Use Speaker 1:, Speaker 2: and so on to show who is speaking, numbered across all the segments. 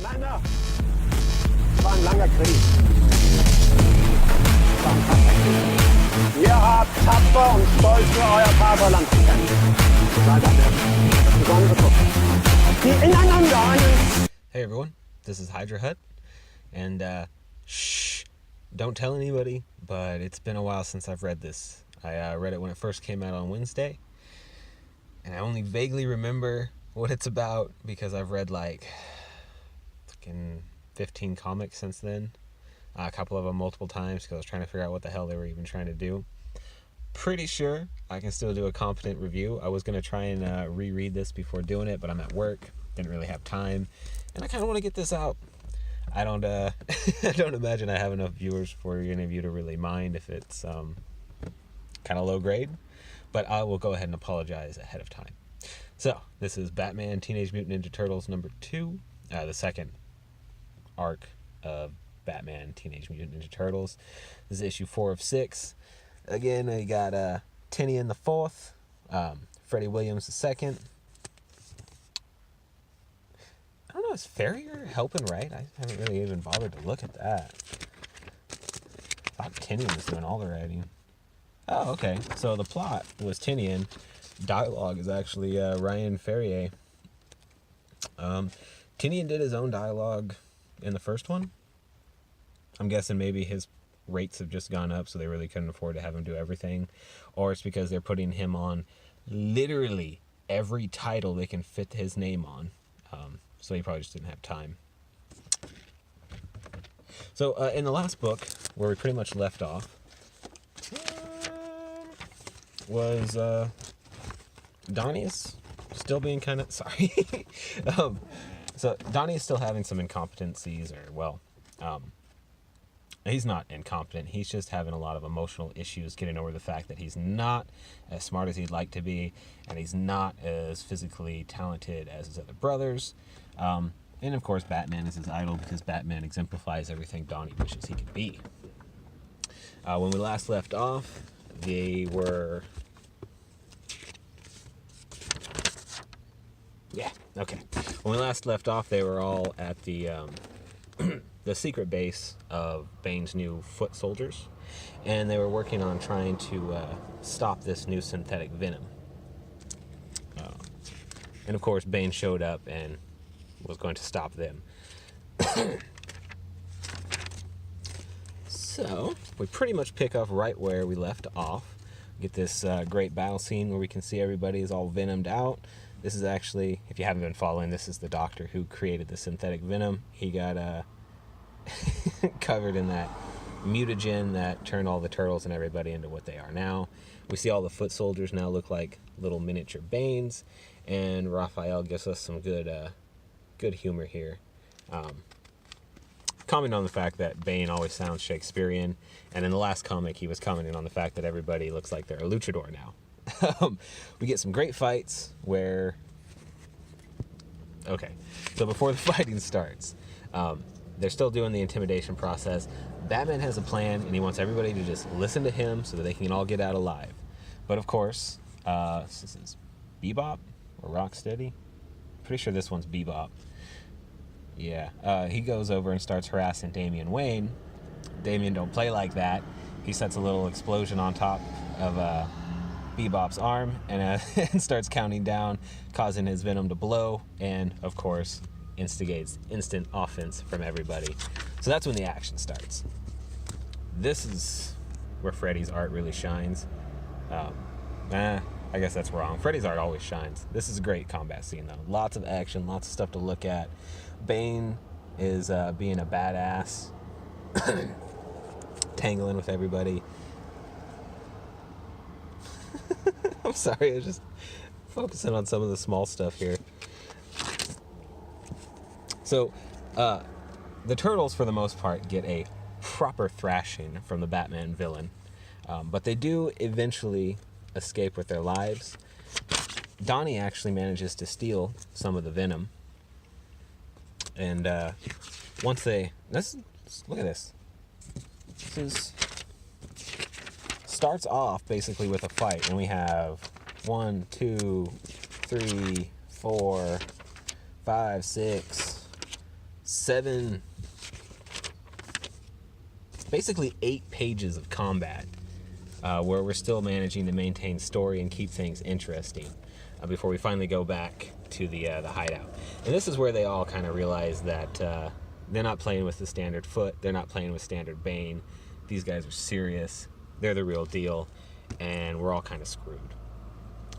Speaker 1: Männer, es war ein langer Krieg. Ihr habt tapfer und stolz für euer Vaterland gekämpft. Seid eine besondere Truppe, die ineinander einen...
Speaker 2: Hey everyone, this is Hydra Hut, and shh, don't tell anybody, but it's been a while since I've read this. I read it when it first came out on Wednesday, and I only vaguely remember what it's about because I've read like fucking 15 comics since then. A couple of them multiple times because I was trying to figure out what the hell they were even trying to do. Pretty sure I can still do a competent review. I was going to try and reread this before doing it, but I'm at work, didn't really have time, and I kind of want to get this out. I don't I don't imagine I have enough viewers for any of you to really mind if it's kind of low grade, but I will go ahead and apologize ahead of time. So, this is Batman Teenage Mutant Ninja Turtles number 2, the second arc of Batman Teenage Mutant Ninja Turtles. This is issue 4 of 6. Again, we got Tynion IV, Freddie Williams II. I don't know, is Ferrier helping write? I haven't really even bothered to look at that. I thought Tynion was doing all the writing. Oh, okay. So the plot was Tynion. Dialogue is actually Ryan Ferrier. Tynion did his own dialogue in the first one. I'm guessing maybe his rates have just gone up, so they really couldn't afford to have him do everything. Or it's because they're putting him on literally every title they can fit his name on. So he probably just didn't have time. So in the last book, where we pretty much left off, was Donnie is still being kind of... Sorry. So Donnie is still having some incompetencies, or, well... he's not incompetent. He's just having a lot of emotional issues getting over the fact that he's not as smart as he'd like to be, and he's not as physically talented as his other brothers. And of course, Batman is his idol because Batman exemplifies everything Donnie wishes he could be. When we last left off, they were... Yeah, okay. When we last left off, they were all at the the secret base of Bane's new foot soldiers, and they were working on trying to stop this new synthetic venom. And of course, Bane showed up and was going to stop them. So, we pretty much pick up right where we left off. Get this great battle scene where we can see everybody is all venomed out. This is actually, if you haven't been following, this is the doctor who created the synthetic venom. He got covered in that mutagen that turned all the turtles and everybody into what they are now. We see all the foot soldiers now look like little miniature Banes, and Raphael gives us some good humor here. Commenting on the fact that Bane always sounds Shakespearean, and in the last comic he was commenting on the fact that everybody looks like they're a luchadore now. We get some great fights where... Okay, so before the fighting starts, they're still doing the intimidation process. Batman has a plan, and he wants everybody to just listen to him so that they can all get out alive. But of course, this is BeBop or Rocksteady? Pretty sure this one's BeBop. Yeah, he goes over and starts harassing Damian Wayne. Damian don't play like that. He sets a little explosion on top of BeBop's arm and starts counting down, causing his venom to blow, and of course instigates instant offense from everybody. So that's when the action starts. This is where Freddy's art really shines. I guess that's wrong. Freddy's art always shines. This is a great combat scene though. Lots of action, lots of stuff to look at. Bane is being a badass, tangling with everybody. I'm sorry, I was just focusing on some of the small stuff here. So, the Turtles, for the most part, get a proper thrashing from the Batman villain. But they do eventually escape with their lives. Donnie actually manages to steal some of the venom. And once they... look at this. This starts off basically with a fight, and we have 1, 2, 3, 4, 5, 6, basically 8 pages of combat, where we're still managing to maintain story and keep things interesting before we finally go back to the hideout. And this is where they all kind of realize that they're not playing with the standard Foot, they're not playing with standard Bane. These guys are serious, they're the real deal, and we're all kind of screwed.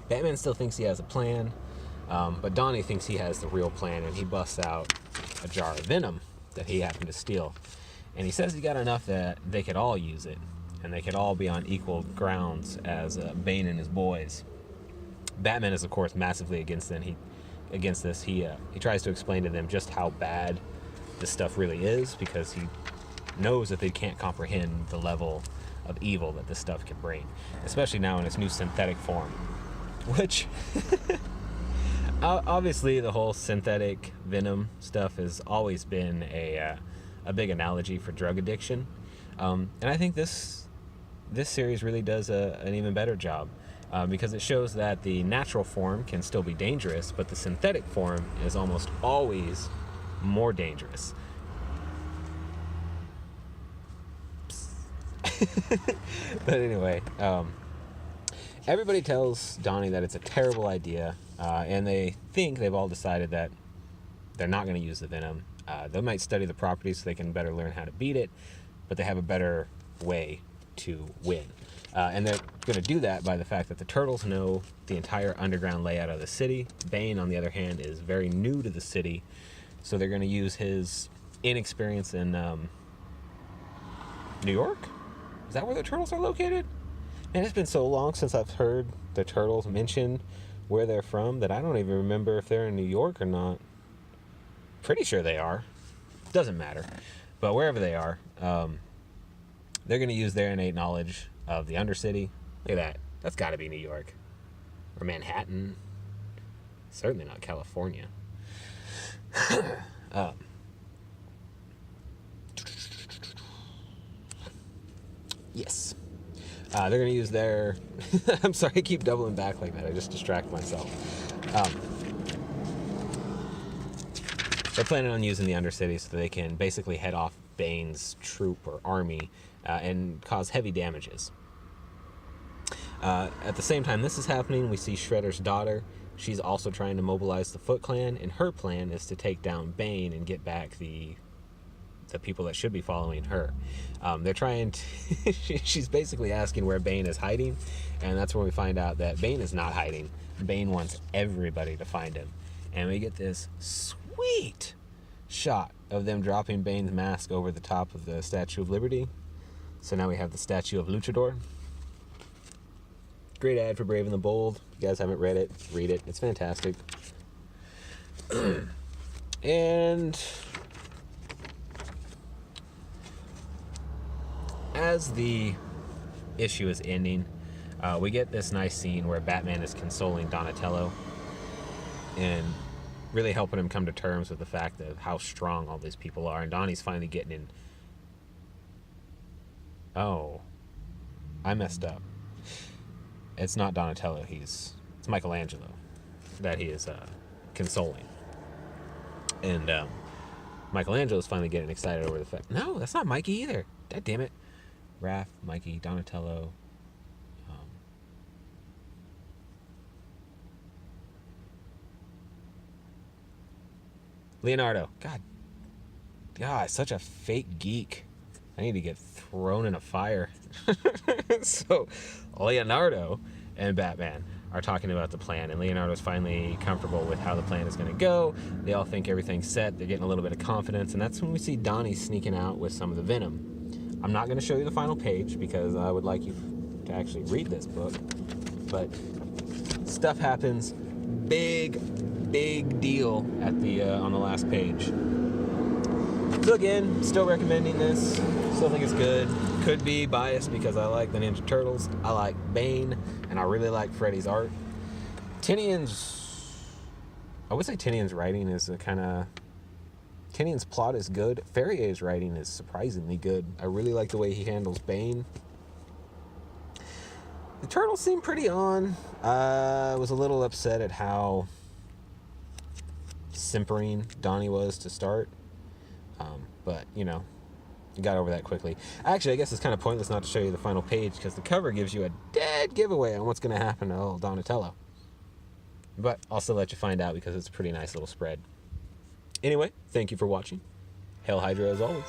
Speaker 2: Batman still thinks he has a plan, but Donnie thinks he has the real plan, and he busts out a jar of venom that he happened to steal. And he says he got enough that they could all use it, and they could all be on equal grounds as Bane and his boys. Batman is, of course, massively against this. He tries to explain to them just how bad this stuff really is, because he knows that they can't comprehend the level of evil that this stuff can bring, especially now in its new synthetic form. Which, obviously, the whole synthetic venom stuff has always been a big analogy for drug addiction, and I think this series really does an even better job, because it shows that the natural form can still be dangerous, but the synthetic form is almost always more dangerous. But anyway, everybody tells Donnie that it's a terrible idea, and they think they've all decided that they're not going to use the venom. They might study the properties so they can better learn how to beat it, but they have a better way to win. And they're going to do that by the fact that the Turtles know the entire underground layout of the city. Bane, on the other hand, is very new to the city, so they're going to use his inexperience in New York? Is that where the Turtles are located? Man, it's been so long since I've heard the Turtles mention where they're from that I don't even remember if they're in New York or not. Pretty sure they are. Doesn't matter. But wherever they are, they're going to use their innate knowledge of the Undercity. Look at that. That's got to be New York. Or Manhattan. Certainly not California. Yes. They're going to use their... I'm sorry, I keep doubling back like that. I just distract myself. They're planning on using the Undercity so that they can basically head off Bane's troop or army and cause heavy damages. At the same time this is happening, we see Shredder's daughter. She's also trying to mobilize the Foot Clan, and her plan is to take down Bane and get back the people that should be following her. They're trying to... she's basically asking where Bane is hiding, and that's when we find out that Bane is not hiding. Bane wants everybody to find him. And we get this sweet shot of them dropping Bane's mask over the top of the Statue of Liberty. So now we have the statue of Luchadore. Great ad for Brave and the Bold. If you guys haven't read it, read it. It's fantastic. And as the issue is ending, we get this nice scene where Batman is consoling Donatello and really helping him come to terms with the fact of how strong all these people are. And Donnie's finally getting in. Oh, I messed up. It's not Donatello. It's Michelangelo that he is consoling. And Michelangelo's finally getting excited over the fact. No, that's not Mikey either. God damn it. Raph, Mikey, Donatello. Leonardo. God, such a fake geek. I need to get thrown in a fire. So, Leonardo and Batman are talking about the plan, and Leonardo's finally comfortable with how the plan is going to go. They all think everything's set. They're getting a little bit of confidence, and that's when we see Donnie sneaking out with some of the venom. I'm not going to show you the final page because I would like you to actually read this book, but stuff happens. Big deal at the on the last page. So again, still recommending this. Still think it's good. Could be biased because I like the Ninja Turtles. I like Bane, and I really like Freddie's art. I would say Tynion's writing is Tynion's plot is good. Ferrier's writing is surprisingly good. I really like the way he handles Bane. The Turtles seem pretty on. I was a little upset at how simpering Donnie was to start. But, you know, got over that quickly. Actually, I guess it's kind of pointless not to show you the final page because the cover gives you a dead giveaway on what's going to happen to old Donatello. But I'll still let you find out because it's a pretty nice little spread. Anyway, thank you for watching. Hail Hydra as always.